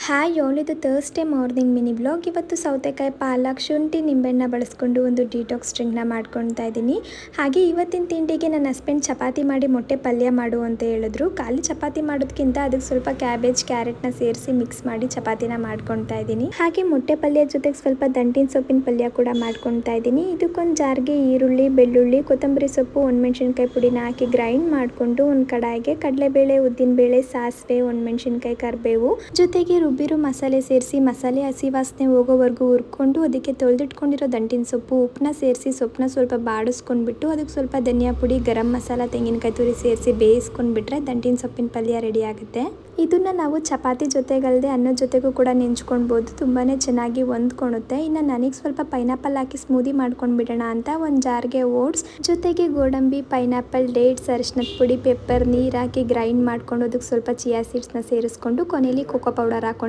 Hi all, ಇದು Thursday morning mini blog. ಇವತ್ತು ಸೌತೆಕಾಯಿ, ಪಾಲಕ್, ಶುಂಠಿ, ನಿಂಬೆಹಣ್ಣ ಬಳಸ್ಕೊಂಡು ಒಂದು ಡಿಟಾಕ್ಸ್ ಡ್ರಿಂಕ್ನ ಮಾಡ್ಕೊಳ್ತಾ ಇದ್ದೀನಿ. ಹಾಗೆ ಇವತ್ತಿನ ತಿಂಡಿಗೆ ನನ್ನ ಹಸ್ಬೆಂಡ್ ಚಪಾತಿ ಮಾಡಿ ಮೊಟ್ಟೆ ಪಲ್ಯ ಮಾಡು ಅಂತ ಹೇಳಿದ್ರು. ಖಾಲಿ ಚಪಾತಿ ಮಾಡೋದಕ್ಕಿಂತ ಅದಕ್ಕೆ ಸ್ವಲ್ಪ ಕ್ಯಾಬೇಜ್, ಕ್ಯಾರೆಟ್ನ ಸೇರಿಸಿ ಮಿಕ್ಸ್ ಮಾಡಿ ಚಪಾತಿನ ಮಾಡ್ಕೊಳ್ತಾ ಇದ್ದೀನಿ. ಹಾಗೆ ಮೊಟ್ಟೆ ಪಲ್ಯ ಜೊತೆಗೆ ಸ್ವಲ್ಪ ದಂಟಿನ ಸೊಪ್ಪಿನ ಪಲ್ಯ ಕೂಡ ಮಾಡ್ಕೊಳ್ತಾ ಇದ್ದೀನಿ. ಇದಕ್ಕೊಂದು ಜಾರ್ಗೆ ಈರುಳ್ಳಿ, ಬೆಳ್ಳುಳ್ಳಿ, ಕೊತ್ತಂಬರಿ ಸೊಪ್ಪು, ಒಣಮೆಣಸಿನ್ಕಾಯಿ ಪುಡಿನ ಹಾಕಿ ಗ್ರೈಂಡ್ ಮಾಡಿಕೊಂಡು ಒಂದು ಕಡಾಯಿಗೆ ಕಡಲೆಬೇಳೆ, ಉದ್ದಿನಬೇಳೆ, ಸಾಸಿವೆ, ಒಣಮೆಣಸಿನ್ಕಾಯಿ, ಕರಿಬೇವು ಜೊತೆಗೆ ರುಬ್ಬಿರೋ ಮಸಾಲೆ ಸೇರಿಸಿ ಮಸಾಲೆ ಹಸಿ ವಾಸನೆ ಹೋಗೋವರೆಗೂ ಹುರ್ಕೊಂಡು ಅದಕ್ಕೆ ತೊಳೆದಿಟ್ಕೊಂಡಿರೋ ದಂಟಿನ ಸೊಪ್ಪು, ಉಪ್ಪನ್ನ ಸೇರಿಸಿ ಸೊಪ್ಪನ್ನ ಸ್ವಲ್ಪ ಬಾಡಿಸ್ಕೊಂಡ್ಬಿಟ್ಟು ಅದಕ್ಕೆ ಸ್ವಲ್ಪ ಧನಿಯಾ ಪುಡಿ, ಗರಂ ಮಸಾಲ, ತೆಂಗಿನಕಾಯಿ ತುರಿ ಸೇರಿಸಿ ಬೇಯಿಸ್ಕೊಂಡ್ಬಿಟ್ರೆ ದಂಟಿನ ಸೊಪ್ಪಿನ ಪಲ್ಯ ರೆಡಿ ಆಗುತ್ತೆ. ಇದನ್ನು ನಾವು ಚಪಾತಿ ಜೊತೆಗಲ್ಲದೆ ಅನ್ನದ ಜೊತೆಗೂ ಕೂಡ ನೆಂಚ್ಕೊಳ್ಬೋದು. ತುಂಬಾ ಚೆನ್ನಾಗಿ ಹೊಂದ್ಕೊಳುತ್ತೆ. ಇನ್ನು ನನಗೆ ಸ್ವಲ್ಪ ಪೈನಾಪಲ್ ಹಾಕಿ ಸ್ಮೂದಿ ಮಾಡ್ಕೊಂಡ್ಬಿಡೋಣ ಅಂತ ಒಂದು ಜಾರ್ಗೆ ಓಟ್ಸ್ ಜೊತೆಗೆ ಗೋಡಂಬಿ, ಪೈನಾಪಲ್, ಡೇಟ್ಸ್, ಅರಿಶಿನದ ಪುಡಿ, ಪೆಪ್ಪರ್, ನೀರು ಹಾಕಿ ಗ್ರೈಂಡ್ ಮಾಡ್ಕೊಂಡು ಅದಕ್ಕೆ ಸ್ವಲ್ಪ ಚಿಯಾ ಸೀಡ್ಸ್ನ ಸೇರಿಸ್ಕೊಂಡು ಕೊನೆಯಲ್ಲಿ ಕೋಕೋ ಪೌಡರ್ ಹಾಕೊಂಡು